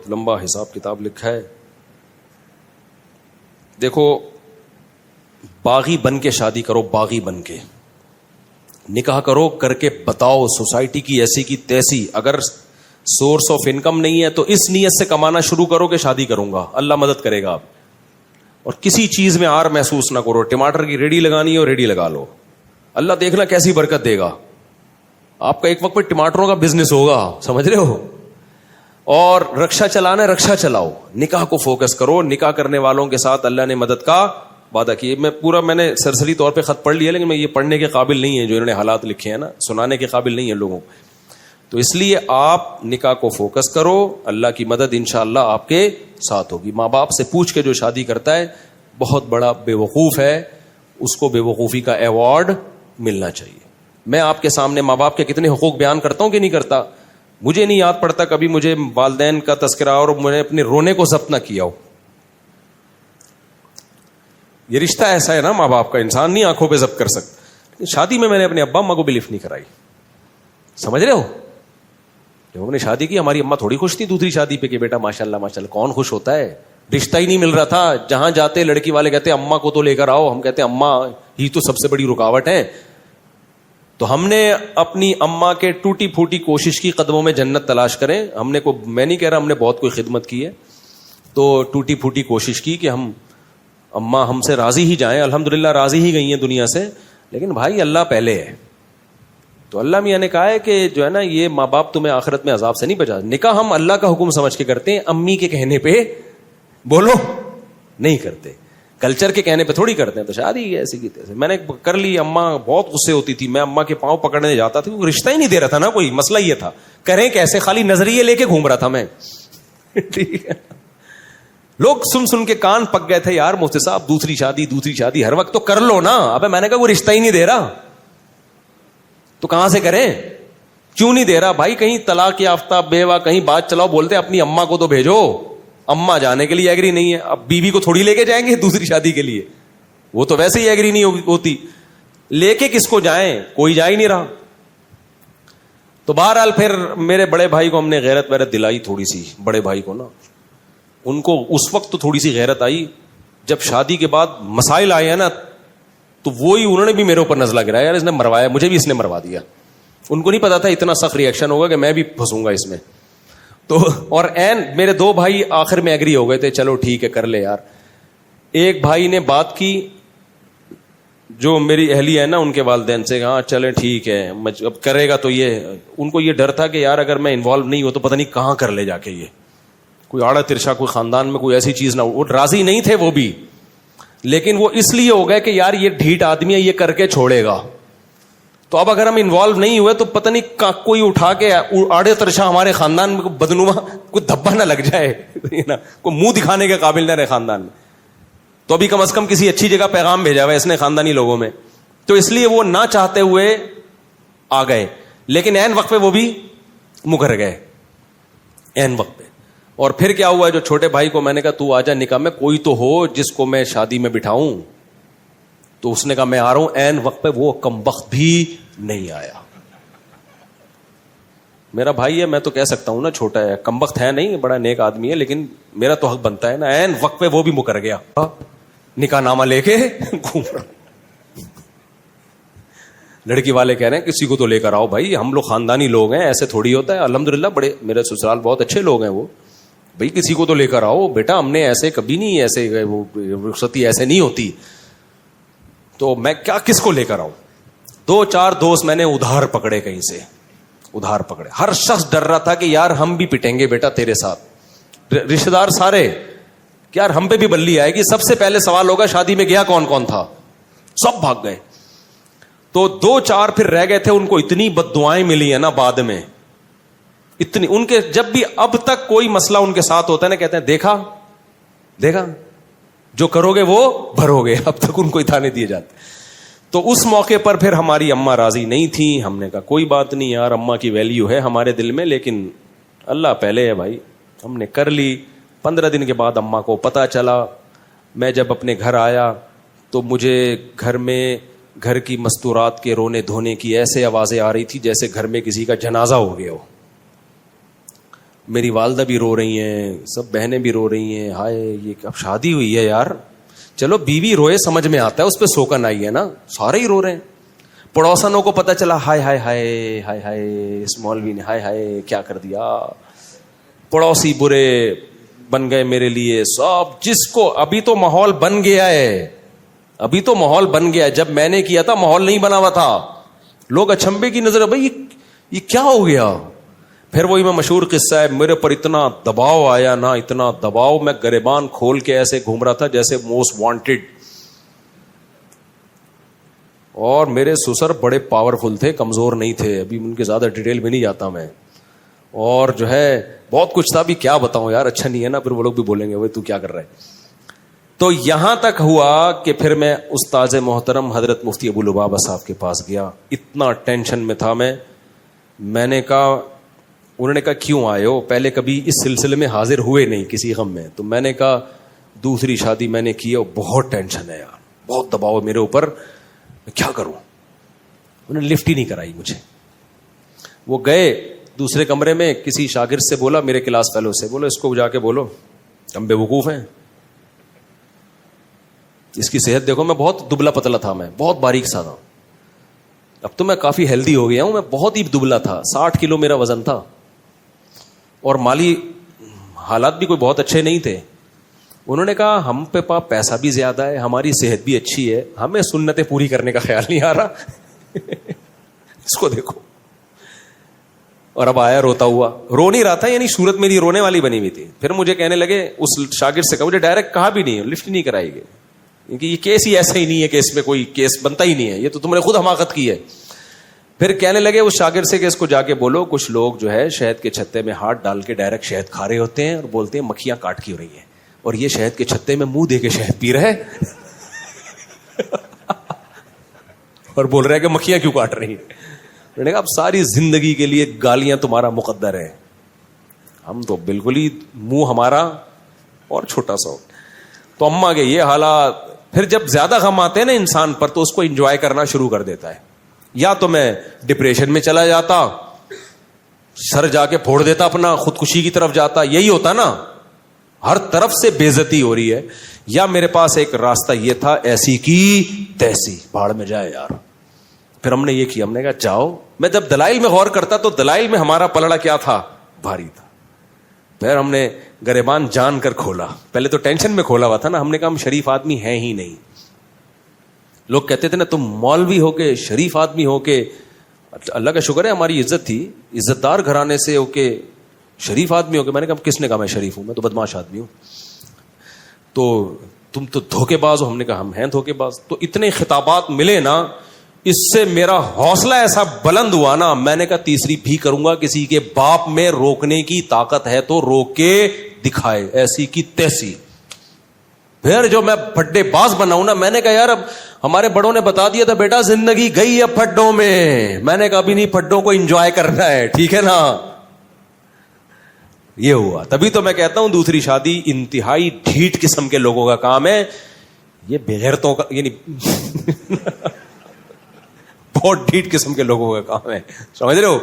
بہت لمبا حساب کتاب لکھا ہے. دیکھو باغی بن کے شادی کرو, باغی بن کے نکاح کرو, کر کے بتاؤ سوسائٹی کی ایسی کی تیسی. اگر سورس آف انکم نہیں ہے تو اس نیت سے کمانا شروع کرو کہ شادی کروں گا, اللہ مدد کرے گا. آپ اور کسی چیز میں آر محسوس نہ کرو. ٹماٹر کی ریڈی لگانی ہو ریڈی لگا لو, اللہ دیکھنا کیسی برکت دے گا. آپ کا ایک وقت پہ ٹماٹروں کا بزنس ہوگا, سمجھ رہے ہو. اور رکشا چلانا ہے رکشا چلاؤ, نکاح کو فوکس کرو. نکاح کرنے والوں کے ساتھ اللہ نے مدد کا وعدہ کیا. میں نے سرسری طور پہ خط پڑھ لیا, لیکن میں یہ پڑھنے کے قابل نہیں ہے جو انہوں نے حالات لکھے ہیں نا, سنانے کے قابل نہیں ہے لوگوں کو. تو اس لیے آپ نکاح کو فوکس کرو, اللہ کی مدد انشاءاللہ آپ کے ساتھ ہوگی. ماں باپ سے پوچھ کے جو شادی کرتا ہے بہت بڑا بے وقوف ہے, اس کو بے وقوفی کا ایوارڈ ملنا چاہیے. میں آپ کے سامنے ماں باپ کے کتنے حقوق بیان کرتا ہوں کہ نہیں کرتا. مجھے نہیں یاد پڑتا کبھی مجھے والدین کا تذکرہ اور میں نے اپنے رونے کو ضبط نہ کیا ہو. یہ رشتہ ایسا ہے نا ماں باپ کا, انسان نہیں آنکھوں پہ ضبط کر سکتا. شادی میں نے اپنے ابا اماں کو بھی لفٹ نہیں کرائی, سمجھ رہے ہو. جب ہم نے شادی کی ہماری اماں تھوڑی خوش تھی دوسری شادی پہ کہ بیٹا ماشاءاللہ ماشاءاللہ. کون خوش ہوتا ہے, رشتہ ہی نہیں مل رہا تھا. جہاں جاتے لڑکی والے کہتے اماں کو تو لے کر آؤ, ہم کہتے اماں ہی تو سب سے بڑی رکاوٹ ہے. تو ہم نے اپنی اماں کے ٹوٹی پھوٹی کوشش کی قدموں میں جنت تلاش کریں. میں نہیں کہہ رہا ہم نے بہت کوئی خدمت کی ہے, تو ٹوٹی پھوٹی کوشش کی کہ ہم اماں ہم سے راضی ہی جائیں. الحمدللہ راضی ہی گئی ہیں دنیا سے, لیکن بھائی اللہ پہلے ہے. تو اللہ میاں نے کہا ہے کہ جو ہے نا یہ ماں باپ تمہیں آخرت میں عذاب سے نہیں بچا. نکاح ہم اللہ کا حکم سمجھ کے کرتے ہیں, امی کے کہنے پہ بولو نہیں کرتے, کلچر کے کہنے پہ تھوڑی کرتے ہیں. تو شادی ایسی کی تیسے میں نے کر لی. اماں بہت غصے ہوتی تھی, میں اماں کے پاؤں پکڑنے جاتا تھا, وہ رشتہ ہی نہیں دے رہا تھا نا کوئی. مسئلہ یہ تھا کریں کیسے, خالی نظریے لے کے گھوم رہا تھا میں. ٹھیک ہے, لوگ سن کے کان پک گئے تھے, یار مفتی صاحب دوسری شادی ہر وقت تو کر لو نا. ابے میں نے کہا وہ رشتہ ہی نہیں دے رہا تو کہاں سے کریں. کیوں نہیں دے رہا بھائی, کہیں طلاق یافتہ بیوہ کہیں بات چلاؤ, بولتے اپنی اماں کو تو بھیجو. اماں جانے کے لیے ایگری نہیں ہے, اب بیوی کو تھوڑی لے کے جائیں گے دوسری شادی کے لیے, وہ تو ویسے ہی ایگری نہیں ہوتی. لے کے کس کو جائیں, کوئی جا ہی نہیں رہا. تو بہرحال پھر میرے بڑے بھائی کو ہم نے غیرت ویرت دلائی تھوڑی سی. بڑے بھائی کو نا, ان کو اس وقت تو تھوڑی سی غیرت آئی. جب شادی کے بعد مسائل آئے ہیں نا, تو وہی انہوں نے بھی میرے اوپر نزلہ گرایا, یار اس نے مروایا, مجھے بھی اس نے مروا دیا. ان کو نہیں پتا تھا اتنا سخت ریئیکشن ہوگا کہ میں بھی پھنسوں گا اس میں. تو اور میرے دو بھائی آخر میں ایگری ہو گئے تھے, چلو ٹھیک ہے کر لے یار. ایک بھائی نے بات کی جو میری اہلی ہے نا, ان کے والدین سے, ہاں چلے ٹھیک ہے اب کرے گا. تو یہ ان کو یہ ڈر تھا کہ یار اگر میں انوالو نہیں ہوں تو پتہ نہیں کہاں کر لے جا کے, یہ کوئی آڑا ترشا, کوئی خاندان میں کوئی ایسی چیز نہ ہو. وہ راضی نہیں تھے وہ بھی, لیکن وہ اس لیے ہو گئے کہ یار یہ ڈھیٹ آدمی ہے, یہ کر کے چھوڑے گا. تو اب اگر ہم انوالو نہیں ہوئے تو پتہ نہیں کوئی اٹھا کے آڑے ترشا ہمارے خاندان میں بدنما کوئی دھبا نہ لگ جائے, کوئی منہ دکھانے کے قابل نہ رہے خاندان میں. تو ابھی کم از کم کسی اچھی جگہ پیغام بھیجا ہوا ہے اس نے خاندانی لوگوں میں. تو اس لیے وہ نہ چاہتے ہوئے آ گئے, لیکن عین وقت پہ وہ بھی مکر گئے, عین وقت پہ. اور پھر کیا ہوا, جو چھوٹے بھائی کو میں نے کہا تو آجا نکاح میں, کوئی تو ہو جس کو میں شادی میں بٹھاؤں. تو اس نے کہا میں آ رہا ہوں. عین وقت پہ وہ کمبخت بھی نہیں آیا. میرا بھائی ہے, میں تو کہہ سکتا ہوں نا, چھوٹا ہے, کمبخت ہے نہیں, بڑا نیک آدمی ہے, لیکن میرا تو حق بنتا ہے نا. عین وقت پہ وہ بھی مکر گیا, نکاح نامہ لے کے گھوم رہا. لڑکی والے کہہ رہے ہیں کسی کو تو لے کر آؤ بھائی, ہم لوگ خاندانی لوگ ہیں, ایسے تھوڑی ہوتا ہے. الحمدللہ بڑے میرے سسرال بہت اچھے لوگ ہیں وہ, بھائی کسی کو تو لے کر آؤ بیٹا, ہم نے ایسے کبھی نہیں, ایسے وہ رخصتی ایسے نہیں ہوتی. تو میں کیا کس کو لے کر آؤں. 2-4 دوست میں نے ادھار پکڑے, کہیں سے ادھار پکڑے. ہر شخص ڈر رہا تھا کہ یار ہم بھی پٹیں گے بیٹا تیرے ساتھ. رشتے دار سارے کہ یار ہم پہ بھی بلی آئے گی. سب سے پہلے سوال ہوگا شادی میں گیا کون کون تھا, سب بھاگ گئے. تو 2-4 پھر رہ گئے تھے, ان کو اتنی بد دعائیں ملی ہیں نا بعد میں, اتنی. ان کے جب بھی اب تک کوئی مسئلہ ان کے ساتھ ہوتا ہے نا, کہتے ہیں دیکھا جو کرو گے وہ بھرو گے. اب تک ان کو تانے دیے جاتے. تو اس موقع پر پھر ہماری اماں راضی نہیں تھی. ہم نے کہا کوئی بات نہیں یار, اماں کی ویلیو ہے ہمارے دل میں, لیکن اللہ پہلے ہے بھائی. ہم نے کر لی. 15 دن کے بعد اماں کو پتہ چلا. میں جب اپنے گھر آیا تو مجھے گھر میں گھر کی مستورات کے رونے دھونے کی ایسے آوازیں آ رہی تھی جیسے گھر میں کسی کا جنازہ ہو گیا ہو. میری والدہ بھی رو رہی ہیں, سب بہنیں بھی رو رہی ہیں, ہائے یہ اب شادی ہوئی ہے یار. چلو بیوی روئے سمجھ میں آتا ہے, اس پہ سوکن آئی ہے نا, سارے ہی رو رہے ہیں. پڑوسنوں کو پتہ چلا, ہائے ہائے ہائے ہائے ہائے اس مولوی نے ہائے ہائے کیا کر دیا. پڑوسی برے بن گئے میرے لیے سب, جس کو ابھی تو ماحول بن گیا ہے, ابھی تو ماحول بن گیا ہے, جب میں نے کیا تھا ماحول نہیں بنا ہوا تھا. لوگ اچھمبے کی نظر, بھائی یہ کیا ہو گیا. پھر وہی میں مشہور قصہ ہے, میرے پر اتنا دباؤ آیا نا, اتنا دباؤ, میں گریبان کھول کے ایسے گھوم رہا تھا جیسے موسٹ وانٹیڈ. اور میرے سسر بڑے پاورفل تھے, کمزور نہیں تھے, ابھی ان کے زیادہ ڈیٹیل میں نہیں جاتا میں. اور جو ہے بہت کچھ تھا, بھی کیا بتاؤں یار, اچھا نہیں ہے نا, پھر وہ لوگ بھی بولیں گے وہ تو کیا کر رہا ہے. تو یہاں تک ہوا کہ پھر میں استاذ محترم حضرت مفتی ابو لبابہ صاحب کے پاس گیا. اتنا ٹینشن میں تھا میں نے کہا, انہوں نے کہا کیوں آئے ہو, پہلے کبھی اس سلسلے میں حاضر ہوئے نہیں کسی غم میں. تو میں نے کہا دوسری شادی میں نے کی ہے, بہت ٹینشن ہے یار, بہت دباؤ ہے میرے اوپر, میں کیا کروں. انہوں نے لفٹ ہی نہیں کرائی مجھے. وہ گئے دوسرے کمرے میں, کسی شاگرد سے بولا, میرے کلاس فیلو سے, بولو اس کو جا کے بولو ہم بے وقوف ہیں, اس کی صحت دیکھو. میں بہت دبلا پتلا تھا, میں بہت باریک سا تھا, اب تو میں کافی ہیلدی ہو گیا ہوں, میں بہت ہی دبلا تھا, 60 کلو میرا وزن تھا, اور مالی حالات بھی کوئی بہت اچھے نہیں تھے. انہوں نے کہا ہم پہ پیسہ بھی زیادہ ہے, ہماری صحت بھی اچھی ہے, ہمیں سنتیں پوری کرنے کا خیال نہیں آ رہا. اس کو دیکھو. اور اب آیا روتا ہوا, رو نہیں رہا تھا, یعنی صورت میری رونے والی بنی ہوئی تھی. پھر مجھے کہنے لگے, اس شاگرد سے کہا, مجھے ڈائریکٹ کہا بھی نہیں, لفٹ نہیں کرائی گئی, کیونکہ یہ کیس ہی ایسا ہی نہیں ہے کہ اس میں کوئی کیس بنتا ہی نہیں ہے, یہ تو تم نے خود حماقت کی ہے. پھر کہنے لگے اس شاگرد سے کہ اس کو جا کے بولو, کچھ لوگ جو ہے شہد کے چھتے میں ہاتھ ڈال کے ڈائریکٹ شہد کھا رہے ہوتے ہیں, اور بولتے ہیں مکھیاں کاٹ کی ہو رہی ہیں, اور یہ شہد کے چھتے میں منہ دے کے شہد پی رہے اور بول رہے کہ مکھیاں کیوں کاٹ رہی ہیں. میں نے کہا اب ساری زندگی کے لیے گالیاں تمہارا مقدر ہے, ہم تو بالکل ہی منہ ہمارا اور چھوٹا سا. تو اماں کے یہ حالات. پھر جب زیادہ غم آتے ہیں نا انسان پر, تو اس کو انجوائے کرنا شروع کر دیتا ہے. یا تو میں ڈپریشن میں چلا جاتا, سر جا کے پھوڑ دیتا اپنا, خودکشی کی طرف جاتا, یہی ہوتا نا, ہر طرف سے بے عزتی ہو رہی ہے. یا میرے پاس ایک راستہ یہ تھا, ایسی کی تیسی, بھاڑ میں جائے یار. پھر ہم نے یہ کیا, ہم نے کہا جاؤ. میں جب دلائل میں غور کرتا تو دلائل میں ہمارا پلڑا کیا تھا, بھاری تھا. پھر ہم نے گریبان جان کر کھولا. پہلے تو ٹینشن میں کھولا ہوا تھا نا, ہم نے کہا ہم شریف آدمی ہیں ہی نہیں. لوگ کہتے تھے نا تم مولوی ہو کے, شریف آدمی ہو کے, اللہ کا شکر ہے ہماری عزت تھی, عزت دار گھرانے سے ہو کے شریف آدمی ہو کے. میں نے کہا کس نے کہا میں شریف ہوں, میں تو بدماش آدمی ہوں. تو تم تو دھوکے باز ہو. ہم نے کہا ہم ہیں دھوکے باز. تو اتنے خطابات ملے نا, اس سے میرا حوصلہ ایسا بلند ہوا نا, میں نے کہا تیسری بھی کروں گا. کسی کے باپ میں روکنے کی طاقت ہے تو روک کے دکھائے, ایسی کی تیسی. پھر جو میں پھڈے باز بناؤں نا, میں نے کہا یار اب ہمارے بڑوں نے بتا دیا تھا بیٹا زندگی گئی ہے پھڈوں میں. میں نے کہا ابھی نہیں, پھڈوں کو انجوائے کرنا ہے, ٹھیک ہے نا. یہ ہوا. تبھی تو میں کہتا ہوں دوسری شادی انتہائی ڈھیٹ قسم کے لوگوں کا کام ہے. یہ بغیرتوں کا, یعنی بہت ڈھیٹ قسم کے لوگوں کا کام ہے, سمجھ رہے ہو.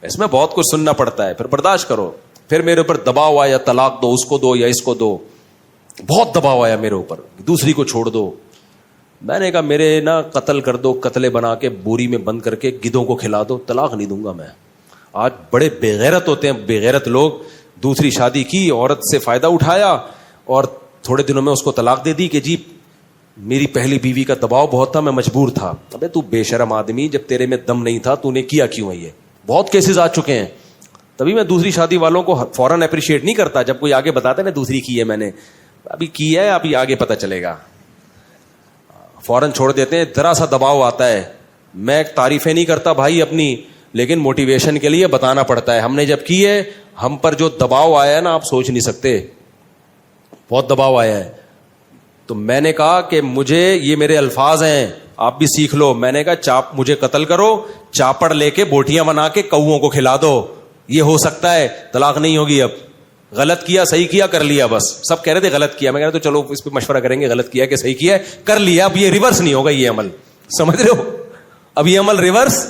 اس میں بہت کچھ سننا پڑتا ہے, پھر برداشت کرو. پھر میرے اوپر دباؤ آیا, طلاق دو, اس کو دو یا اس کو دو. بہت دباؤ آیا میرے اوپر, دوسری کو چھوڑ دو. میں نے کہا میرے نا قتل کر دو, قتلے بنا کے بوری میں بند کر کے گدھوں کو کھلا دو, طلاق نہیں دوں گا میں. آج بڑے بے غیرت ہوتے ہیں, بے غیرت لوگ. دوسری شادی کی, عورت سے فائدہ اٹھایا, اور تھوڑے دنوں میں اس کو طلاق دے دی کہ جی میری پہلی بیوی کا دباؤ بہت تھا, میں مجبور تھا. ابے تو بے شرم آدمی, جب تیرے میں دم نہیں تھا تو نے کیا کیوں ہے؟ یہ بہت کیسز آ چکے ہیں. تبھی میں دوسری شادی والوں کو فوراً اپریشیٹ نہیں کرتا. جب کوئی آگے بتاتا ہے نا دوسری کی ہے میں نے, ابھی کی ہے, ابھی آگے پتہ چلے گا, فوراً چھوڑ دیتے ہیں. ذرا سا دباؤ آتا ہے, میں تعریفیں نہیں کرتا بھائی اپنی, لیکن موٹیویشن کے لیے بتانا پڑتا ہے. ہم نے جب کی ہے, ہم پر جو دباؤ آیا ہے نا آپ سوچ نہیں سکتے, بہت دباؤ آیا ہے. تو میں نے کہا کہ مجھے, یہ میرے الفاظ ہیں, آپ بھی سیکھ لو. میں نے کہا مجھے قتل کرو, چاپڑ لے کے بوٹیاں بنا کے کوؤں کو کھلا دو, یہ ہو سکتا ہے, طلاق نہیں ہوگی. اب غلط کیا, صحیح کیا, کر لیا, بس. سب کہہ رہے تھے غلط کیا, میں کہہ رہا تو چلو اس پہ مشورہ کریں گے, غلط کیا کہ صحیح کیا ہے, کر لیا. اب یہ ریورس نہیں ہوگا, یہ عمل, سمجھ رہے ہو, اب یہ عمل ریورس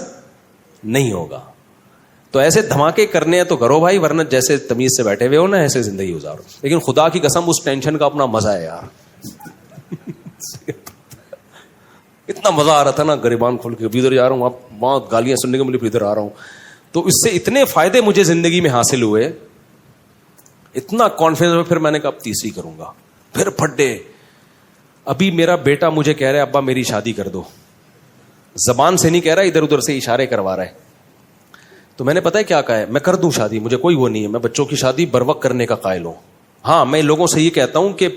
نہیں ہوگا. تو ایسے دھماکے کرنے ہیں تو کرو بھائی, ورنہ جیسے تمیز سے بیٹھے ہوئے ہو نا ایسے زندگی گزارو. لیکن خدا کی قسم اس ٹینشن کا اپنا مزہ ہے یار. اتنا مزہ آ رہا تھا نا گریبان کھول کے, ادھر جا رہا ہوں, اب وہاں گالیاں سننے کو ملی, پھر ادھر آ رہا ہوں. تو اس سے اتنے فائدے مجھے زندگی میں حاصل ہوئے, اتنا کانفیڈنس میں. پھر میں نے کہا اب تیسری کروں گا, پھر پھڈے. ابھی میرا بیٹا مجھے کہہ رہا ہے ابا میری شادی کر دو, زبان سے نہیں کہہ رہا, ادھر ادھر سے اشارے کروا رہا ہے. تو میں نے پتا ہے کیا کہا ہے, میں کر دوں شادی, مجھے کوئی وہ نہیں ہے, میں بچوں کی شادی بر وقت کرنے کا قائل ہوں. ہاں میں لوگوں سے یہ کہتا ہوں کہ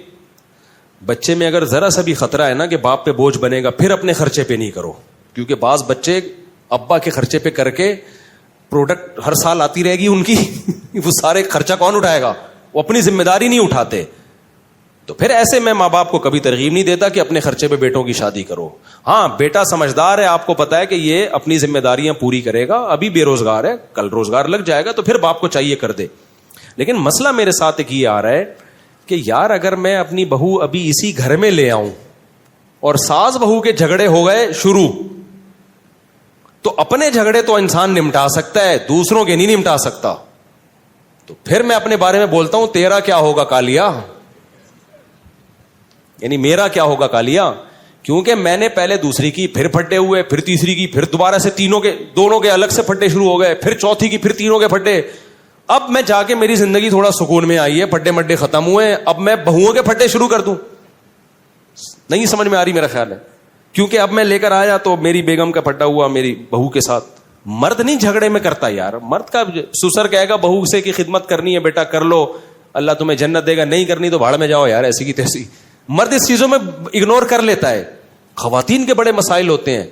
بچے میں اگر ذرا سا بھی خطرہ ہے نا کہ باپ پہ بوجھ بنے گا, پھر اپنے خرچے پہ نہیں کرو, کیونکہ بعض بچے ابا کے خرچے پہ کر کے پروڈکٹ ہر سال آتی رہے گی ان کی, وہ سارے خرچہ کون اٹھائے گا, وہ اپنی ذمہ داری نہیں اٹھاتے. تو پھر ایسے میں ماں باپ کو کبھی ترغیب نہیں دیتا کہ اپنے خرچے پہ بیٹوں کی شادی کرو. ہاں بیٹا سمجھدار ہے, آپ کو پتا ہے کہ یہ اپنی ذمہ داریاں پوری کرے گا, ابھی بے روزگار ہے, کل روزگار لگ جائے گا, تو پھر باپ کو چاہیے کر دے. لیکن مسئلہ میرے ساتھ ایک یہ آ رہا ہے کہ یار اگر میں اپنی بہو ابھی اسی گھر میں لے آؤں اور ساس بہو کے جھگڑے ہو گئے شروع, تو اپنے جھگڑے تو انسان نمٹا سکتا ہے, دوسروں کے نہیں نمٹا سکتا. تو پھر میں اپنے بارے میں بولتا ہوں تیرا کیا ہوگا کالیا, یعنی میرا کیا ہوگا کالیا, کیونکہ میں نے پہلے دوسری کی, پھر پھٹے ہوئے, پھر تیسری کی, پھر دوبارہ سے دونوں کے الگ سے پھٹے شروع ہو گئے, پھر چوتھی کی, پھر تینوں کے پھٹے. اب میں جا کے میری زندگی تھوڑا سکون میں آئی ہے, پھٹے مڈے ختم ہوئے, اب میں بہوؤں کے پھٹے شروع کر دوں. نہیں سمجھ میں آ رہی میرا خیال ہے, کیونکہ اب میں لے کر آیا تو میری بیگم کا پھٹا ہوا میری بہو کے ساتھ. مرد نہیں جھگڑے میں کرتا یار, مرد کا سسر کہے گا بہو سے کی خدمت کرنی ہے بیٹا کر لو, اللہ تمہیں جنت دے گا, نہیں کرنی تو بھاڑ میں جاؤ یار, ایسی کی تیسی. مرد اس چیزوں میں اگنور کر لیتا ہے. خواتین کے بڑے مسائل ہوتے ہیں,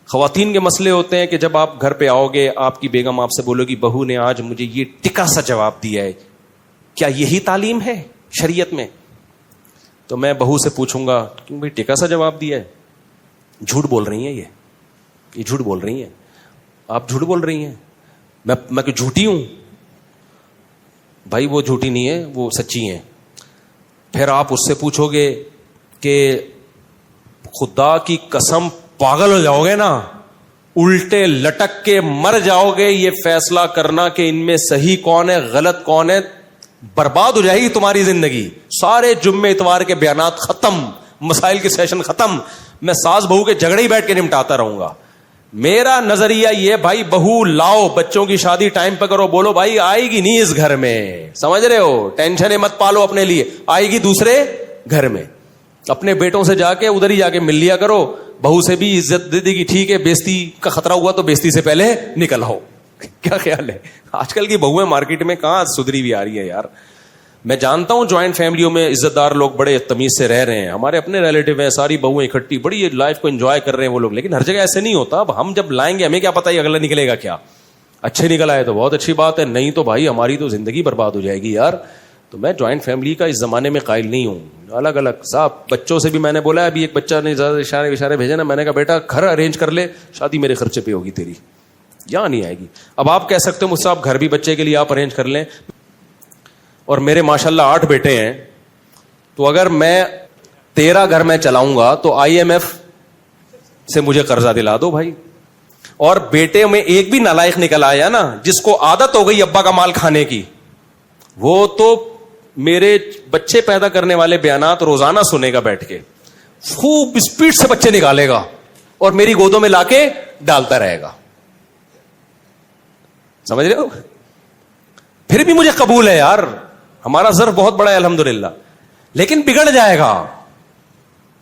خواتین کے مسئلے ہوتے ہیں کہ جب آپ گھر پہ آؤ گے, آپ کی بیگم آپ سے بولو گی بہو نے آج مجھے یہ ٹکا سا جواب دیا ہے, کیا یہی تعلیم ہے شریعت میں؟ تو میں بہو سے پوچھوں گا کیوں بھائی ٹکا سا جواب دیا ہے, جھوٹ بول رہی ہیں یہ جھوٹ بول رہی ہیں, آپ جھوٹ بول رہی ہیں, میں کہ جھوٹی ہوں؟ بھائی وہ جھوٹی نہیں ہے, وہ سچی ہیں. پھر آپ اس سے پوچھو گے کہ خدا کی قسم پاگل ہو جاؤ گے نا, الٹے لٹک کے مر جاؤ گے, یہ فیصلہ کرنا کہ ان میں صحیح کون ہے غلط کون ہے, برباد ہو جائے گی تمہاری زندگی. سارے جمعے اتوار کے بیانات ختم, مسائل کے سیشن ختم, میں ساس بہو کے جھگڑے ہی بیٹھ کے نمٹاتا رہوں گا. میرا نظریہ یہ بھائی بہو لاؤ, بچوں کی شادی ٹائم پہ کرو, بولو بھائی آئے گی نہیں اس گھر میں, سمجھ رہے ہو, ٹینشن مت پالو اپنے لیے, آئے گی دوسرے گھر میں. اپنے بیٹوں سے جا کے ادھر ہی جا کے مل لیا کرو, بہو سے بھی عزت دے دے گی, ٹھیک ہے بیزتی کا خطرہ ہوا تو بیزتی سے پہلے نکل آؤ. کیا خیال ہے؟ آج کل کی بہویں مارکیٹ میں کہاں سدھری بھی آ رہی ہے یار. میں جانتا ہوں جوائنٹ فیملیوں میں عزت دار لوگ بڑے تمیز سے رہ رہے ہیں, ہمارے اپنے ریلیٹیو ہیں, ساری بہویں اکٹھی بڑی لائف کو انجوائے کر رہے ہیں وہ لوگ, لیکن ہر جگہ ایسے نہیں ہوتا. اب ہم جب لائیں گے ہمیں کیا پتا ہے اگلا نکلے گا کیا, اچھے نکل آئے تو بہت اچھی بات ہے, نہیں تو بھائی ہماری تو زندگی برباد ہو جائے گی یار. تو میں جوائنٹ فیملی کا اس زمانے میں قائل نہیں ہوں. الگ الگ صاحب, بچوں سے بھی میں نے بولا, ابھی ایک بچہ نے اشارے بھیجے نا, میں نے کہا بیٹا گھر ارینج کر لے, شادی میرے خرچے پہ ہوگی تیری, یہاں نہیں آئے گی. اب آپ کہہ سکتے ہو مجھ سے آپ گھر بھی بچے کے لیے آپ ارینج کر لیں, اور میرے ماشاءاللہ 8 بیٹے ہیں, تو اگر میں 13 گھر میں چلاؤں گا تو IMF سے مجھے قرضہ دلا دو بھائی. اور بیٹے میں ایک بھی نالائق نکل آیا نا جس کو عادت ہو گئی ابا کا مال کھانے کی, وہ تو میرے بچے پیدا کرنے والے بیانات روزانہ سنے گا بیٹھ کے, خوب اسپیڈ سے بچے نکالے گا اور میری گودوں میں لا کے ڈالتا رہے گا. سمجھ رہے ہو؟ پھر بھی مجھے قبول ہے یار, ہمارا ظرف بہت بڑا ہے الحمدللہ, لیکن بگڑ جائے گا.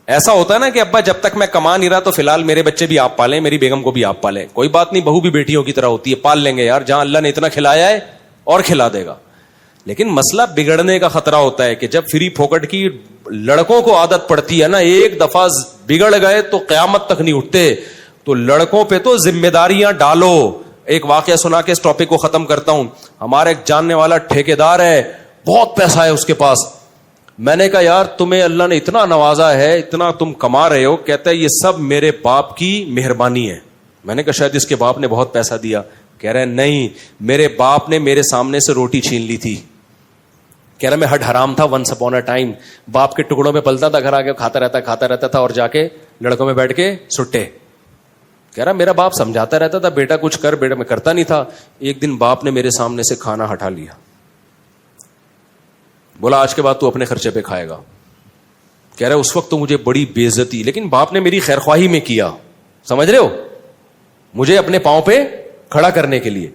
ایسا ہوتا ہے نا کہ ابا جب تک میں کما نہیں رہا تو فی الحال میرے بچے بھی آپ پالیں, میری بیگم کو بھی آپ پالیں, کوئی بات نہیں, بہو بھی بیٹیوں کی طرح ہوتی ہے, پال لیں گے یار, جہاں اللہ نے اتنا کھلایا ہے اور کھلا دے گا. لیکن مسئلہ بگڑنے کا خطرہ ہوتا ہے کہ جب فری پھوکٹ کی لڑکوں کو عادت پڑتی ہے نا, ایک دفعہ بگڑ گئے تو قیامت تک نہیں اٹھتے. تو لڑکوں پہ تو ذمہ داریاں ڈالو. ایک واقعہ سنا کے اس ٹاپک کو ختم کرتا ہوں. ہمارا ایک جاننے والا ٹھیکیدار ہے, بہت پیسہ ہے اس کے پاس. میں نے کہا یار تمہیں اللہ نے اتنا نوازا ہے, اتنا تم کما رہے ہو. کہتا ہے یہ سب میرے باپ کی مہربانی ہے. میں نے کہا شاید اس کے باپ نے بہت پیسہ دیا. کہہ رہے نہیں, میرے باپ نے میرے سامنے سے روٹی چھین لی تھی. کہہ رہا میں ہڈ حرام تھا ونس اپون اے ٹائم, باپ کے ٹکڑوں میں پلتا تھا, گھر آ کے کھاتا رہتا تھا, اور جا کے لڑکوں میں بیٹھ کے سٹے. کہہ رہا میرا باپ سمجھاتا رہتا تھا بیٹا کچھ کر, بیٹا میں کرتا نہیں تھا. ایک دن باپ نے میرے سامنے سے کھانا ہٹا لیا, بولا آج کے بعد تو اپنے خرچے پہ کھائے گا. کہہ رہا اس وقت تو مجھے بڑی بے عزتی, لیکن باپ نے میری خیر خواہی میں کیا, سمجھ رہے ہو, مجھے اپنے پاؤں پہ کھڑا کرنے کے لیے.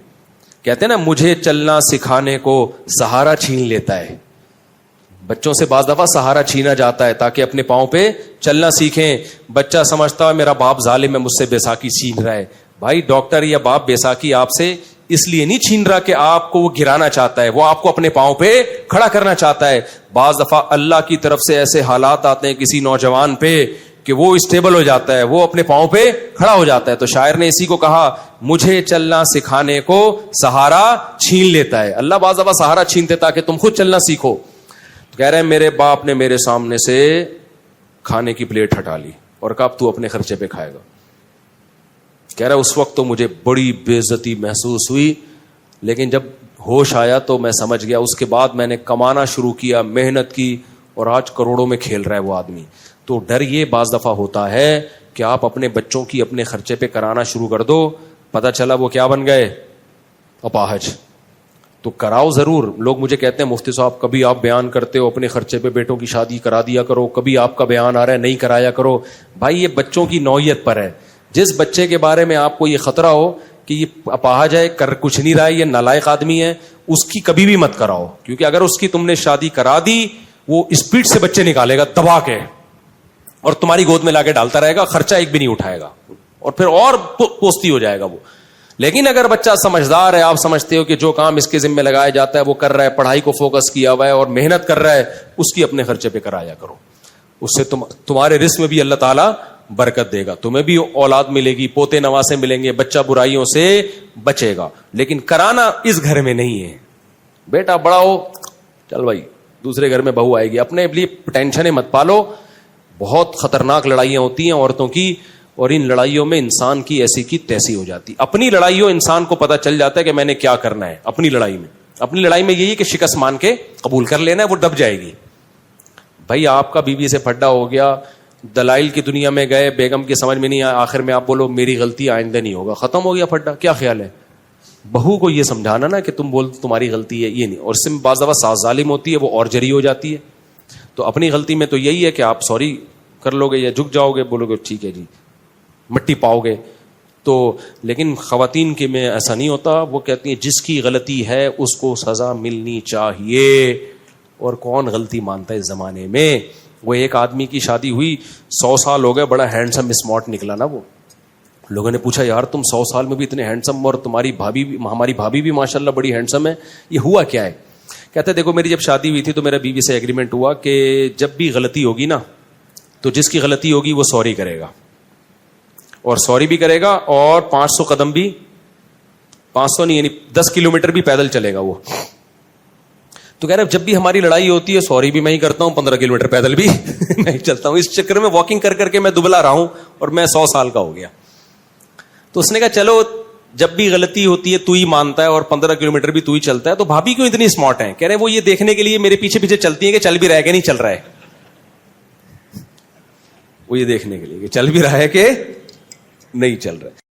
کہتے ہیں نا مجھے چلنا سکھانے کو سہارا چھین لیتا ہے. بچوں سے بعض دفعہ سہارا چھینا جاتا ہے تاکہ اپنے پاؤں پہ چلنا سیکھیں. بچہ سمجھتا ہے میرا باپ ظالم ہے, مجھ سے بیساکھی چھین رہا ہے. بھائی ڈاکٹر یا باپ بیساکھی آپ سے اس لیے نہیں چھین رہا کہ آپ کو وہ گرانا چاہتا ہے, وہ آپ کو اپنے پاؤں پہ کھڑا کرنا چاہتا ہے. بعض دفعہ اللہ کی طرف سے ایسے حالات آتے ہیں کسی نوجوان پہ کہ وہ اسٹیبل ہو جاتا ہے, وہ اپنے پاؤں پہ کھڑا ہو جاتا ہے. تو شاعر نے اسی کو کہا مجھے چلنا سکھانے کو سہارا چھین لیتا ہے. اللہ بعض دفعہ سہارا چھینتے تاکہ تم خود چلنا سیکھو. کہہ رہے ہیں میرے باپ نے میرے سامنے سے کھانے کی پلیٹ ہٹا لی اور کہا اب تو اپنے خرچے پہ کھائے گا. کہہ رہا اس وقت تو مجھے بڑی بے عزتی محسوس ہوئی, لیکن جب ہوش آیا تو میں سمجھ گیا. اس کے بعد میں نے کمانا شروع کیا, محنت کی, اور آج کروڑوں میں کھیل رہا ہے وہ آدمی. تو ڈر یہ بعض دفعہ ہوتا ہے کہ آپ اپنے بچوں کی اپنے خرچے پہ کرانا شروع کر دو, پتہ چلا وہ کیا بن گئے, اپاہج. تو کراؤ ضرور. لوگ مجھے کہتے ہیں مفتی صاحب کبھی آپ بیان کرتے ہو اپنے خرچے پہ بیٹوں کی شادی کرا دیا کرو, کبھی آپ کا بیان آ رہا ہے نہیں کرایا کرو. بھائی یہ بچوں کی نوعیت پر ہے. جس بچے کے بارے میں آپ کو یہ خطرہ ہو کہ یہ اپاہج ہے, کر کچھ نہیں رہا ہے, یہ نالائق آدمی ہے, اس کی کبھی بھی مت کراؤ. کیونکہ اگر اس کی تم نے شادی کرا دی وہ اسپیڈ سے بچے نکالے گا دبا کے, اور تمہاری گود میں لا کے ڈالتا رہے گا, خرچہ ایک بھی نہیں اٹھائے گا, اور پھر اور پوستی ہو جائے گا وہ. لیکن اگر بچہ سمجھدار ہے, آپ سمجھتے ہو کہ جو کام اس کے ذمہ لگایا جاتا ہے وہ کر رہا ہے, پڑھائی کو فوکس کیا ہوا ہے اور محنت کر رہا ہے, اس کی اپنے خرچے پہ کرایا کرو. اس سے تمہارے رزق میں بھی اللہ تعالیٰ برکت دے گا, تمہیں بھی اولاد ملے گی, پوتے نواسے ملیں گے, بچہ برائیوں سے بچے گا. لیکن کرانا اس گھر میں نہیں ہے. بیٹا بڑا ہو, چل بھائی دوسرے گھر میں بہو آئے گی, اپنے لیے ٹینشنیں مت پالو. بہت خطرناک لڑائیاں ہوتی ہیں عورتوں کی, اور ان لڑائیوں میں انسان کی ایسی کی تیسی ہو جاتی. اپنی لڑائیوں انسان کو پتا چل جاتا ہے کہ میں نے کیا کرنا ہے. اپنی لڑائی میں یہی کہ شکست مان کے قبول کر لینا ہے, وہ دب جائے گی. بھائی آپ کا بیوی سے پھڈا ہو گیا, دلائل کی دنیا میں گئے, بیگم کی سمجھ میں نہیں آیا, آخر میں آپ بولو میری غلطی آئندہ نہیں ہوگا, ختم ہو گیا پھڈا. کیا خیال ہے؟ بہو کو یہ سمجھانا نا کہ تم بول تمہاری غلطی ہے, یہ نہیں. اور اس سے بعض دفعہ ساس ظالم ہوتی ہے, وہ اور جری ہو جاتی ہے. تو اپنی غلطی میں تو یہی ہے کہ آپ سوری کر لو گے یا جھک جاؤ گے, بولو گے ٹھیک ہے جی, مٹی پاؤ گے. تو لیکن خواتین کے میں ایسا نہیں ہوتا. وہ کہتی ہیں جس کی غلطی ہے اس کو سزا ملنی چاہیے, اور کون غلطی مانتا ہے اس زمانے میں. وہ ایک آدمی کی شادی ہوئی, 100 سال ہو گئے, بڑا ہینڈسم اسمارٹ نکلا نا وہ. لوگوں نے پوچھا یار تم 100 سال میں بھی اتنے ہینڈسم, اور تمہاری بھابھی بھی, ہماری بھابھی بھی ماشاءاللہ بڑی ہینڈسم ہے, یہ ہوا کیا ہے؟ کہتے دیکھو میری جب شادی ہوئی تھی تو میرا بیوی سے ایگریمنٹ ہوا کہ جب بھی غلطی ہوگی نا تو جس کی غلطی ہوگی وہ سوری کرے گا, اور سوری بھی کرے گا, اور 500 قدم بھی, 500 نہیں یعنی 10 کلومیٹر بھی پیدل چلے گا وہ. تو کہہ رہے جب بھی ہماری لڑائی ہوتی ہے سوری بھی میں ہی کرتا ہوں, 15 کلومیٹر پیدل بھی میں ہی چلتا ہوں. اس چکر میں واکنگ کر کر کے میں دبلا رہا ہوں, اور میں 100 سال کا ہو گیا. تو اس نے کہا چلو جب بھی غلطی ہوتی ہے تو ہی مانتا ہے, اور 15 کلومیٹر بھی تو ہی چلتا ہے, تو بھابھی کیوں اتنی اسمارٹ ہیں؟ کہہ رہے وہ یہ دیکھنے کے لیے میرے پیچھے پیچھے چلتی ہیں کہ چل بھی رہا ہے کہ نہیں چل رہا ہے. وہ یہ دیکھنے کے لیے کہ چل بھی رہا ہے کہ نہیں چل رہا ہے.